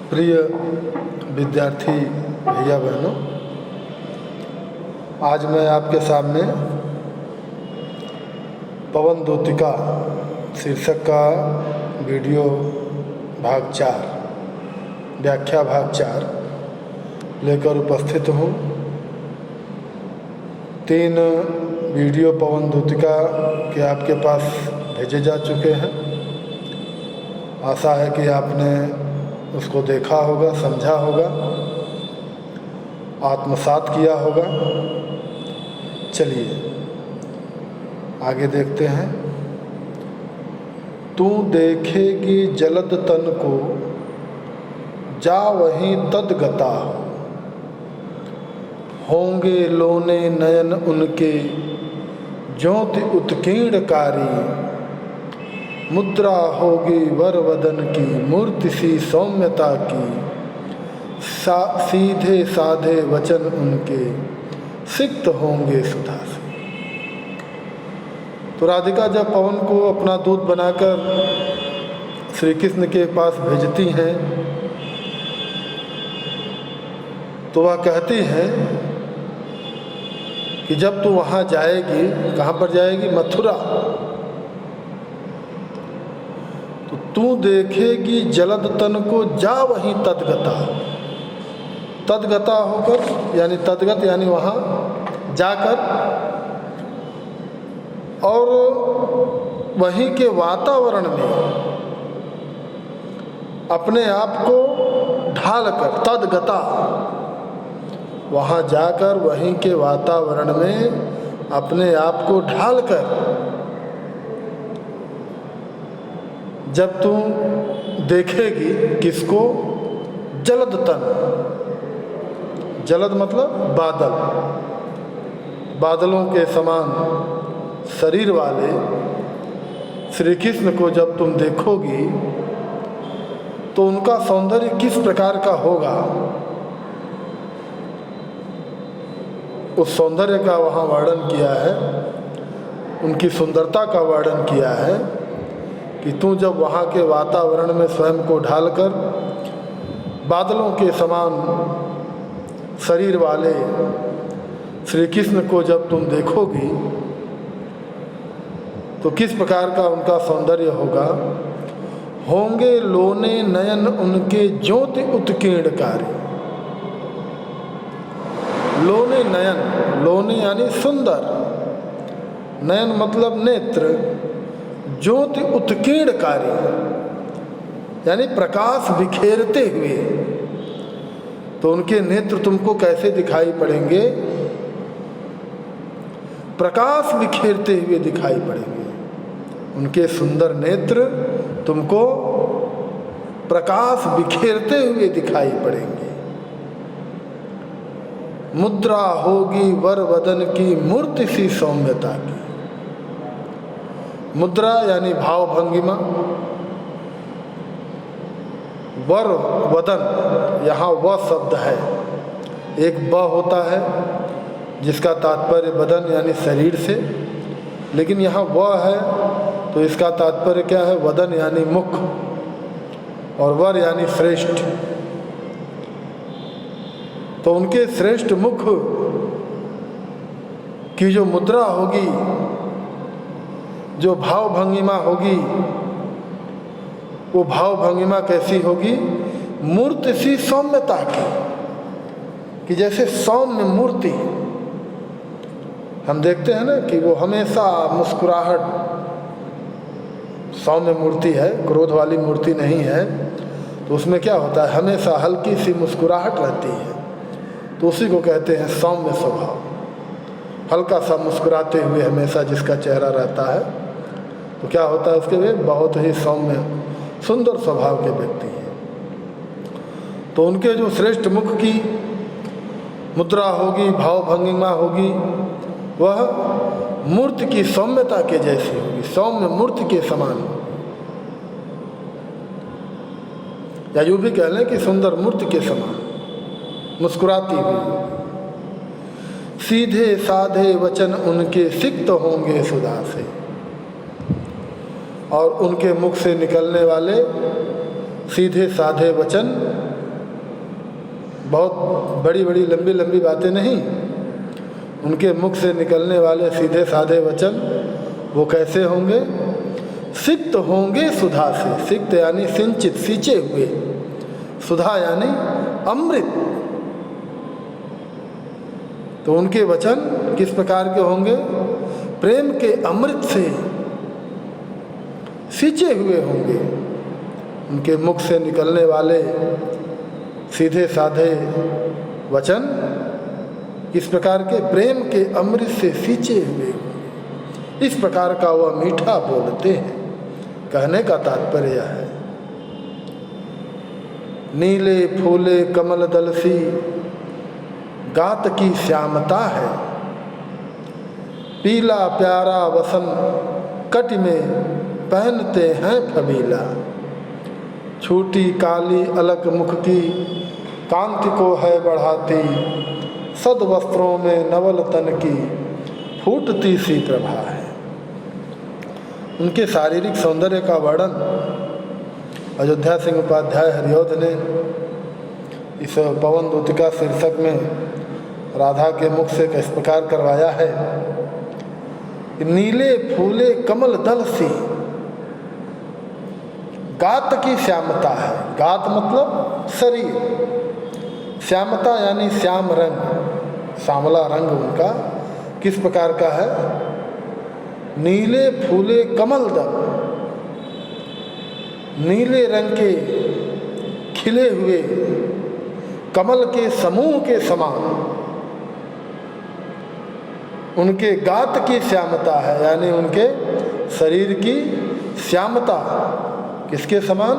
प्रिय विद्यार्थी भैया बहनों, आज मैं आपके सामने पवन दूतिका शीर्षक का वीडियो भाग 4 व्याख्या भाग 4 लेकर उपस्थित हूँ। 3 वीडियो पवन दूतिका के आपके पास भेजे जा चुके हैं। आशा है कि आपने उसको देखा होगा, समझा होगा, आत्मसात किया होगा। चलिए आगे देखते हैं। तू देखेगी जलद तन को, जा वहीं तदगता, होंगे लोने नयन उनके, ज्योति उत्कीर्णकारी, मुद्रा होगी वर वदन की, मूर्ति सी सौम्यता की, सीधे साधे वचन उनके, सिक्त होंगे सुधा से। तो राधिका जब पवन को अपना दूत बनाकर श्री कृष्ण के पास भेजती हैं तो वह कहती हैं कि जब तू वहाँ जाएगी, कहाँ पर जाएगी? मथुरा। तो तू देखेगी जलद तन को, जा वहीं तदगता। तदगता होकर यानी तदगत यानी वहाँ जाकर, और वहीं के वातावरण में अपने आप को ढालकर, तदगता वहाँ जाकर वहीं के वातावरण में अपने आप को ढालकर, जब तुम देखेगी किसको? जलद तन। जलद मतलब बादल, बादलों के समान शरीर वाले श्री कृष्ण को जब तुम देखोगी तो उनका सौंदर्य किस प्रकार का होगा, उस सौंदर्य का वहाँ वर्णन किया है, उनकी सुंदरता का वर्णन किया है कि तू जब वहाँ के वातावरण में स्वयं को ढालकर बादलों के समान शरीर वाले श्री कृष्ण को जब तुम देखोगी तो किस प्रकार का उनका सौंदर्य होगा। होंगे लोने नयन उनके, ज्योति उत्कीर्णकारी। लोने नयन, लोने यानी सुंदर, नयन मतलब नेत्र, ज्योति उत्कीर्णकारी यानी प्रकाश बिखेरते हुए। तो उनके नेत्र तुमको कैसे दिखाई पड़ेंगे? प्रकाश बिखेरते हुए दिखाई पड़ेंगे। उनके सुंदर नेत्र तुमको प्रकाश बिखेरते हुए दिखाई पड़ेंगे। मुद्रा होगी वर वदन की, मूर्ति सी सौम्यता की। मुद्रा यानी भाव भंगिमा, वर वदन यहाँ व शब्द है, एक ब होता है जिसका तात्पर्य बदन यानी शरीर से, लेकिन यहाँ व है तो इसका तात्पर्य क्या है? वदन यानी मुख, और वर यानी श्रेष्ठ। तो उनके श्रेष्ठ मुख की जो मुद्रा होगी, जो भाव भंगिमा होगी, वो भाव भंगिमा कैसी होगी? मूर्ति सी सौम्यता की, कि जैसे सौम्य मूर्ति हम देखते हैं ना कि वो हमेशा मुस्कुराहट, सौम्य मूर्ति है, क्रोध वाली मूर्ति नहीं है, तो उसमें क्या होता है? हमेशा हल्की सी मुस्कुराहट रहती है, तो उसी को कहते हैं सौम्य स्वभाव। हल्का सा मुस्कुराते हुए हमेशा जिसका चेहरा रहता है, तो क्या होता है? उसके वे बहुत ही सौम्य सुंदर स्वभाव के व्यक्ति हैं। तो उनके जो श्रेष्ठ मुख की मुद्रा होगी, भाव भंगिमा होगी, वह मूर्ति की सौम्यता के जैसी होगी, सौम्य मूर्ति के समान, या यूँ भी कह लें कि सुंदर मूर्ति के समान मुस्कुराती हुई। सीधे साधे वचन उनके, सिक्त होंगे सुधा से। और उनके मुख से निकलने वाले सीधे साधे वचन बहुत बड़ी बड़ी लंबी लंबी बातें नहीं, उनके मुख से निकलने वाले सीधे साधे वचन वो कैसे होंगे? सिक्त होंगे सुधा से। सिक्त यानी सिंचित, सींचे हुए, सुधा यानी अमृत। तो उनके वचन किस प्रकार के होंगे? प्रेम के अमृत से सींचे हुए होंगे। उनके मुख से निकलने वाले सीधे साधे वचन किस प्रकार के? प्रेम के अमृत से सींचे हुए। इस प्रकार का वह मीठा बोलते हैं। कहने का तात्पर्य है, नीले फूले कमल दल सी गात की श्यामता है, पीला प्यारा वसन कट में पहनते हैं फबीला, छोटी काली अलग मुख की कांति को है बढ़ाती, सद वस्त्रों में नवल तन की फूटती सी प्रभा है। उनके शारीरिक सौंदर्य का वर्णन अयोध्या सिंह उपाध्याय हरिऔध ने इस पवन दूतिका शीर्षक में राधा के मुख से किस प्रकार करवाया है। नीले फूले कमल दल सी गात की श्यामता है। गात मतलब शरीर, श्यामता यानी श्याम रंग, सांवला रंग उनका किस प्रकार का है? नीले फूले कमल दल, नीले रंग के खिले हुए कमल के समूह के समान उनके गात की श्यामता है, यानी उनके शरीर की श्यामता किसके समान?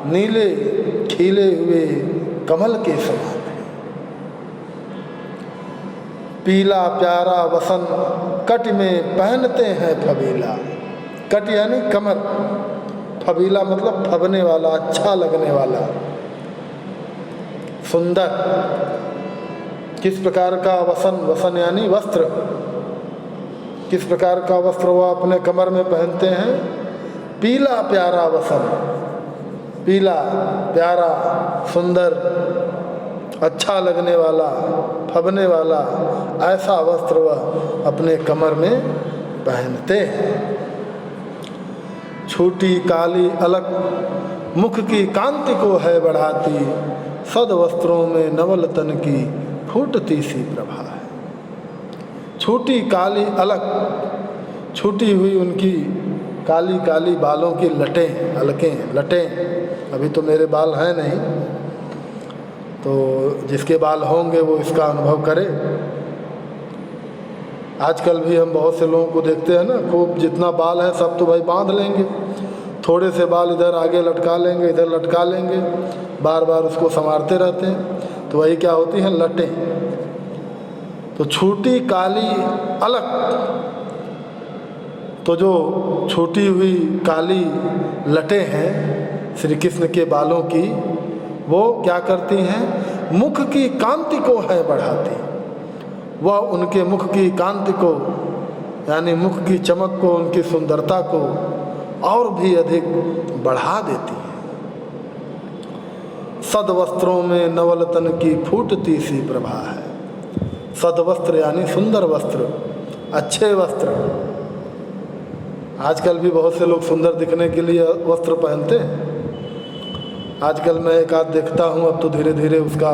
नीले खिले हुए कमल के समान है। पीला प्यारा वसन कट में पहनते हैं फबीला। कट यानी कमर, फबीला मतलब फबने वाला, अच्छा लगने वाला, सुंदर। किस प्रकार का वसन? वसन यानी वस्त्र। किस प्रकार का वस्त्र वह अपने कमर में पहनते हैं? पीला प्यारा वसन, पीला प्यारा सुंदर अच्छा लगने वाला फबने वाला ऐसा वस्त्र वह अपने कमर में पहनते हैं। छोटी काली अलग मुख की कांति को है बढ़ाती, सद वस्त्रों में नवल तन की फूटती सी प्रभा है। छोटी काली अलग, छूटी हुई उनकी काली काली बालों की लटें, अलकें, लटें। अभी तो मेरे बाल हैं नहीं, तो जिसके बाल होंगे वो इसका अनुभव करे। आजकल भी हम बहुत से लोगों को देखते हैं ना, खूब जितना बाल है सब तो भाई बांध लेंगे, थोड़े से बाल इधर आगे लटका लेंगे, इधर लटका लेंगे, बार बार उसको संवारते रहते हैं, तो वही क्या होती हैं? लटें। तो छोटी काली अलग, तो जो छोटी हुई काली लटें हैं श्री कृष्ण के बालों की, वो क्या करती हैं? मुख की कांति को है बढ़ाती। वह उनके मुख की कांति को, यानी मुख की चमक को, उनकी सुंदरता को और भी अधिक बढ़ा देती है। सदवस्त्रों में नवल तन की फूटती सी प्रभा है। सदवस्त्र यानी सुंदर वस्त्र, अच्छे वस्त्र। आजकल भी बहुत से लोग सुंदर दिखने के लिए वस्त्र पहनते हैं। आजकल मैं एक आध देखता हूँ, अब तो धीरे धीरे उसका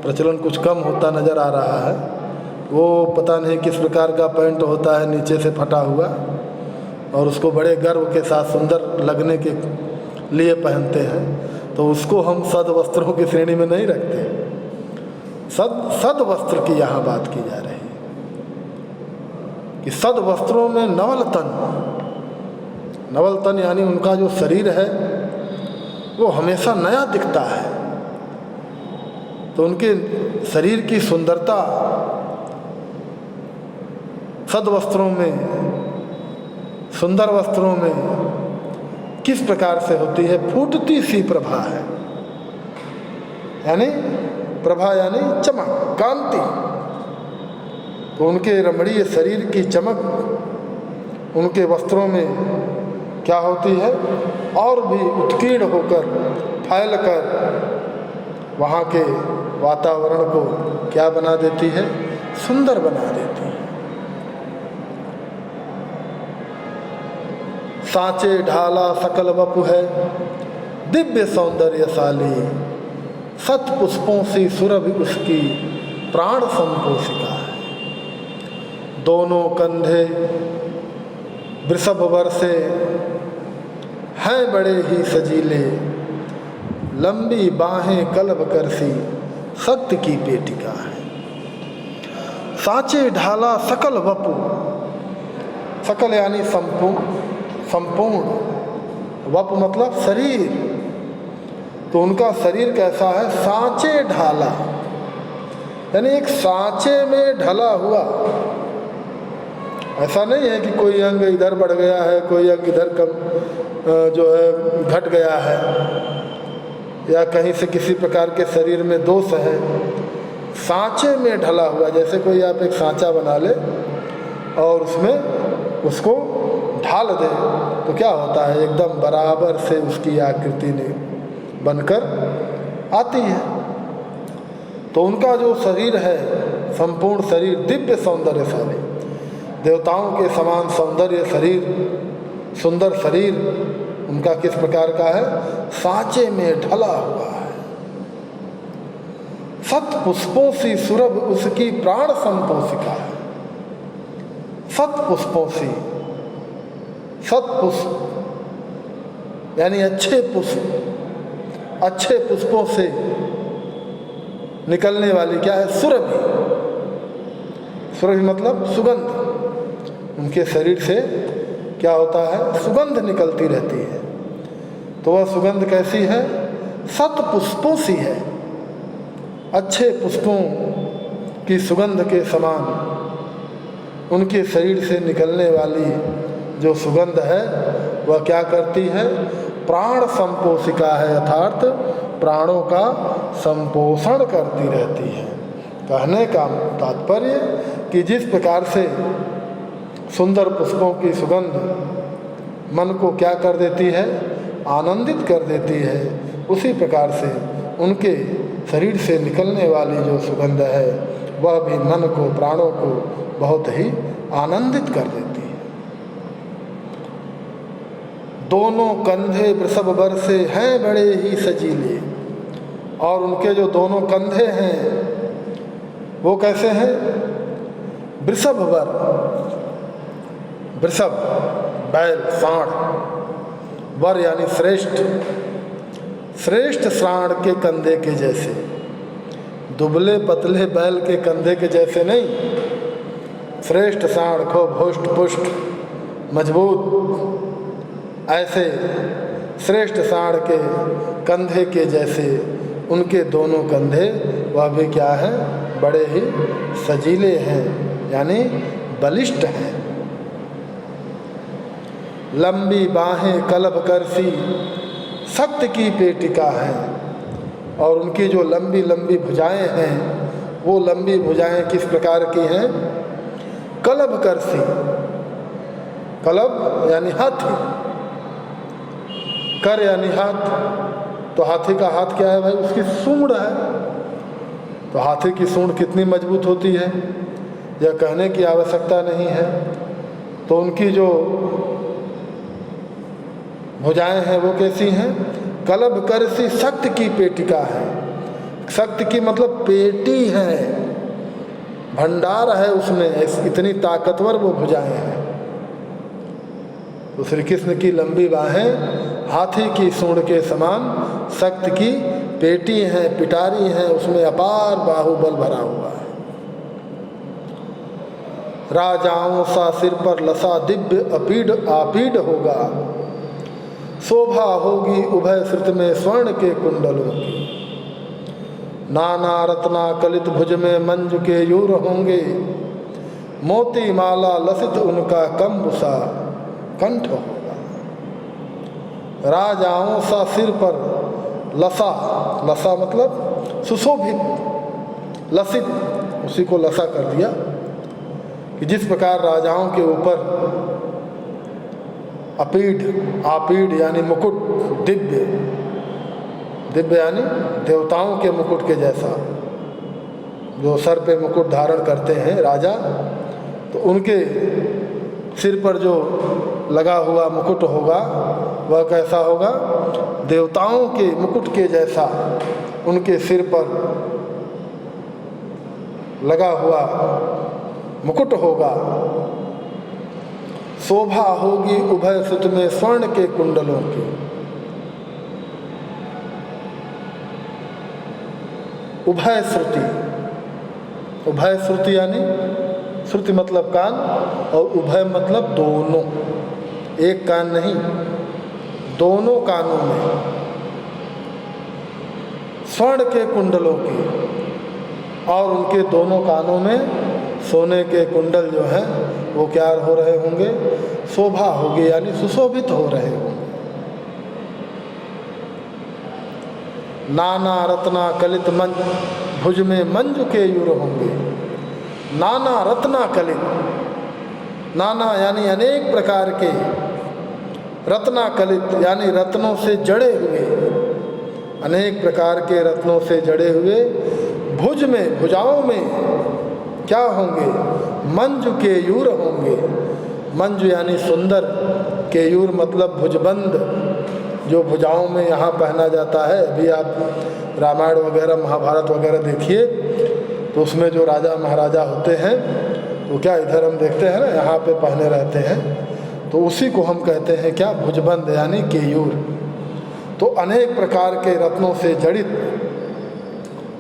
प्रचलन कुछ कम होता नज़र आ रहा है। वो पता नहीं किस प्रकार का पैंट होता है, नीचे से फटा हुआ, और उसको बड़े गर्व के साथ सुंदर लगने के लिए पहनते हैं। तो उसको हम सद वस्त्रों की श्रेणी में नहीं रखते। सद वस्त्र की यहाँ बात की जा रही है कि सद वस्त्रों में नवल तन, नवल तन यानी उनका जो शरीर है वो हमेशा नया दिखता है। तो उनके शरीर की सुंदरता सद वस्त्रों में, सुंदर वस्त्रों में किस प्रकार से होती है? फूटती सी प्रभा है, यानी प्रभा यानी चमक, कांति। तो उनके रमणीय शरीर की चमक उनके वस्त्रों में क्या होती है? और भी उत्कीर्ण होकर, फैलकर वहाँ के वातावरण को क्या बना देती है? सुंदर बना देती है। सांचे ढाला सकल वपु है, दिव्य सौंदर्यशाली, सत पुष्पों से सुरभि उसकी प्राण संपोषिका है। दोनों कंधे वृषभ वर से हैं बड़े ही सजीले, लंबी बाहें कलब करसी शक्ति की पेटिका है। सांचे ढाला सकल वपु, सकल यानी संपूर्ण, वपु मतलब शरीर। तो उनका शरीर कैसा है? सांचे ढाला, यानी एक सांचे में ढला हुआ। ऐसा नहीं है कि कोई अंग इधर बढ़ गया है, कोई अंग इधर कम जो है घट गया है, या कहीं से किसी प्रकार के शरीर में दोष है। सांचे में ढला हुआ, जैसे कोई आप एक सांचा बना ले और उसमें उसको ढाल दे तो क्या होता है? एकदम बराबर से उसकी आकृति बनकर आती है। तो उनका जो शरीर है, संपूर्ण शरीर दिव्य सौंदर्यशाली, देवताओं के समान सौंदर्य शरीर, सुंदर शरीर उनका किस प्रकार का है? सांचे में ढला हुआ है। सत पुष्पों सी सुरभ उसकी प्राण संपोषिका है। सत पुष्पों सी, सत पुष्प यानी अच्छे पुष्प, अच्छे पुष्पों से निकलने वाली क्या है? सुरभि। सुरभि मतलब सुगंध। उनके शरीर से क्या होता है? सुगंध निकलती रहती है। तो वह सुगंध कैसी है? सत पुष्पों सी है, अच्छे पुष्पों की सुगंध के समान उनके शरीर से निकलने वाली जो सुगंध है वह क्या करती है? प्राण संपोषिका है, अर्थात प्राणों का संपोषण करती रहती है। कहने का तात्पर्य कि जिस प्रकार से सुंदर पुष्पों की सुगंध मन को क्या कर देती है? आनंदित कर देती है, उसी प्रकार से उनके शरीर से निकलने वाली जो सुगंध है वह भी मन को, प्राणों को बहुत ही आनंदित कर देती है। दोनों कंधे वृषभ वर से हैं बड़े ही सजीले, और उनके जो दोनों कंधे हैं वो कैसे हैं? वृषभ वर, वृषभ बैल, सांड, वर यानी श्रेष्ठ, श्रेष्ठ सांड के कंधे के जैसे, दुबले पतले बैल के कंधे के जैसे नहीं, श्रेष्ठ सांड खूब हुष्ट पुष्ट मजबूत, ऐसे श्रेष्ठ सांड के कंधे के जैसे उनके दोनों कंधे वह भी क्या है? बड़े ही सजीले हैं, यानी बलिष्ठ हैं। लंबी बाहें कलब करसी शक्ति की पेटिका है, और उनकी जो लंबी लंबी भुजाएं हैं वो लंबी भुजाएं किस प्रकार की हैं? कलब करसी, कलब यानी हाथी, कर यानी हाथ, तो हाथी का हाथ क्या है भाई? उसकी सूंड है। तो हाथी की सूंड कितनी मजबूत होती है यह कहने की आवश्यकता नहीं है। तो उनकी जो भुजाएं हैं वो कैसी हैं? कलब करसी शक्ति की पेटिका है। शक्ति की मतलब पेटी है, भंडार है उसमें, इतनी ताकतवर वो भुजाएं हैं। तो श्री कृष्ण की लंबी बाहें हाथी की सूंड के समान शक्ति की पेटी हैं, पिटारी हैं, उसमें अपार बाहुबल भरा हुआ है। राजाओं सा सिर पर लसा दिव्य अपीड आपीड होगा, शोभा होगी उभय श्रुत में स्वर्ण के कुंडलों की। नाना रत्ना कलित भुज में मंजु के यूर होंगे, मोती माला लसित उनका कंबुसा कंठ होगा। राजाओं सा सिर पर लसा, लसा मतलब सुशोभित, लसित उसी को लसा कर दिया कि जिस प्रकार राजाओं के ऊपर अपीड, आपीड यानी मुकुट, दिव्य, दिव्य यानी देवताओं के मुकुट के जैसा जो सर पे मुकुट धारण करते हैं राजा, तो उनके सिर पर जो लगा हुआ मुकुट होगा वह कैसा होगा? देवताओं के मुकुट के जैसा उनके सिर पर लगा हुआ मुकुट होगा। शोभा होगी उभय सुत में स्वर्ण के कुंडलों की। उभय श्रुति, उभय श्रुति यानी श्रुति मतलब कान और उभय मतलब दोनों, एक कान नहीं, दोनों कानों में स्वर्ण के कुंडलों की, और उनके दोनों कानों में सोने के कुंडल जो हैं वो क्या हो रहे होंगे? शोभा होगी यानी सुशोभित हो रहे होंगे। नाना रत्ना कलित मंज भुज में मंजू के युर होंगे। नाना रत्ना कलित, नाना यानी अनेक प्रकार के, रत्ना कलित यानी रत्नों से जड़े हुए, अनेक प्रकार के रत्नों से जड़े हुए भुज में, भुजाओं में क्या होंगे? मंजू केयूर होंगे। मंजू यानी सुंदर, केयूर मतलब भुजबंद, जो भुजाओं में यहाँ पहना जाता है। अभी आप रामायण वगैरह महाभारत वगैरह देखिए तो उसमें जो राजा महाराजा होते हैं तो क्या इधर हम देखते हैं ना, यहाँ पे पहने रहते हैं, तो उसी को हम कहते हैं क्या? भुजबंद यानी केयूर। तो अनेक प्रकार के रत्नों से जड़ित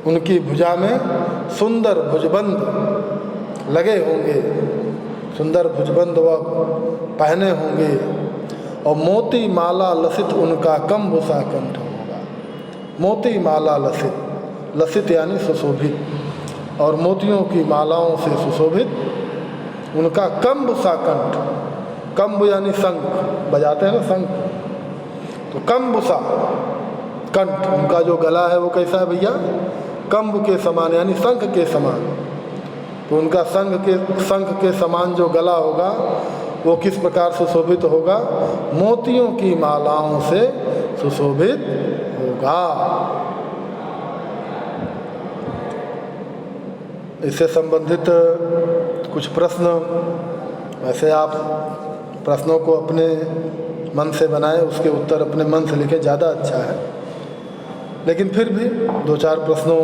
उनकी भुजा में सुंदर भुजबंद लगे होंगे, सुंदर भुजबंद वह पहने होंगे, और मोती माला लसित उनका कंबुसा कंठ होगा। मोती माला लसित, लसित यानी सुशोभित, और मोतियों की मालाओं से सुशोभित उनका कंबुसा कंठ। कंब यानी शंख, बजाते हैं ना शंख, तो कंबुसा कंठ, उनका जो गला है वो कैसा है भैया? कंब के समान यानी शंख के समान। तो उनका शंख के समान जो गला होगा वो किस प्रकार सुशोभित होगा? मोतियों की मालाओं से सुशोभित होगा। इससे संबंधित कुछ प्रश्न, वैसे आप प्रश्नों को अपने मन से बनाएं, उसके उत्तर अपने मन से लिखें, ज़्यादा अच्छा है। लेकिन फिर भी दो चार प्रश्नों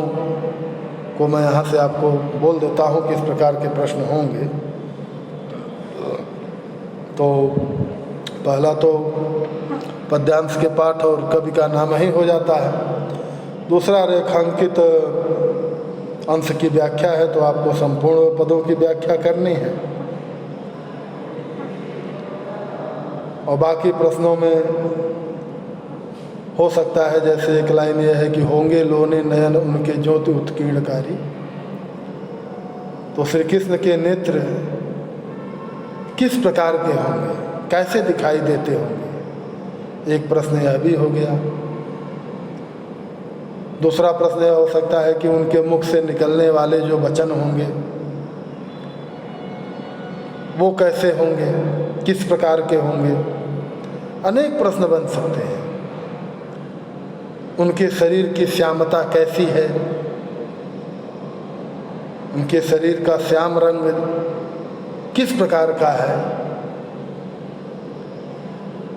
को मैं यहाँ से आपको बोल देता हूँ किस प्रकार के प्रश्न होंगे। तो पहला तो पद्यांश के पाठ और कवि का नाम ही हो जाता है। दूसरा रेखांकित अंश की व्याख्या है, तो आपको संपूर्ण पदों की व्याख्या करनी है। और बाकी प्रश्नों में हो सकता है जैसे एक लाइन यह है कि होंगे लोने नयन उनके ज्योति उत्कीर्णकारी, तो श्री कृष्ण के नेत्र किस प्रकार के होंगे, कैसे दिखाई देते होंगे, एक प्रश्न यह भी हो गया। दूसरा प्रश्न यह हो सकता है कि उनके मुख से निकलने वाले जो वचन होंगे वो कैसे होंगे, किस प्रकार के होंगे। अनेक प्रश्न बन सकते हैं। उनके शरीर की श्यामता कैसी है, उनके शरीर का श्याम रंग किस प्रकार का है,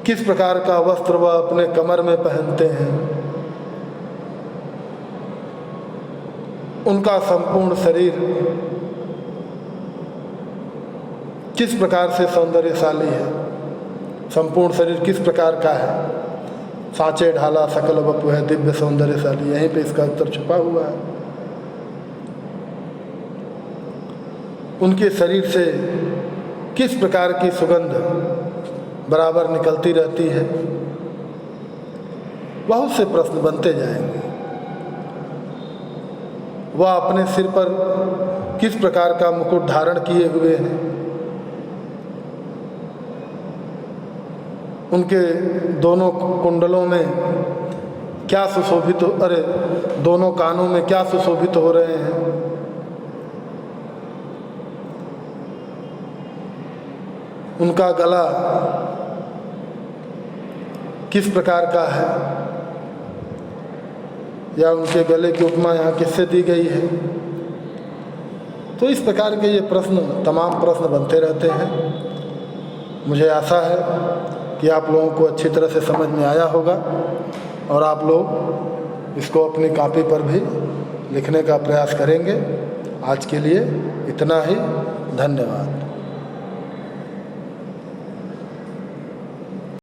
किस प्रकार का वस्त्र वह अपने कमर में पहनते हैं, उनका संपूर्ण शरीर किस प्रकार से सौंदर्यशाली है, संपूर्ण शरीर किस प्रकार का है। सांचे ढाला सकल वपु है दिव्य सौंदर्यशाली, यहीं पे इसका उत्तर छुपा हुआ है। उनके शरीर से किस प्रकार की सुगंध बराबर निकलती रहती है। बहुत से प्रश्न बनते जाएंगे। वह अपने सिर पर किस प्रकार का मुकुट धारण किए हुए हैं, उनके दोनों कुंडलों में क्या सुशोभित, दोनों कानों में क्या सुशोभित हो रहे हैं, उनका गला किस प्रकार का है, या उनके गले की उपमा यहाँ किससे दी गई है, तो इस प्रकार के ये प्रश्न, तमाम प्रश्न बनते रहते हैं। मुझे आशा है कि आप लोगों को अच्छी तरह से समझ में आया होगा और आप लोग इसको अपनी कॉपी पर भी लिखने का प्रयास करेंगे। आज के लिए इतना ही, धन्यवाद।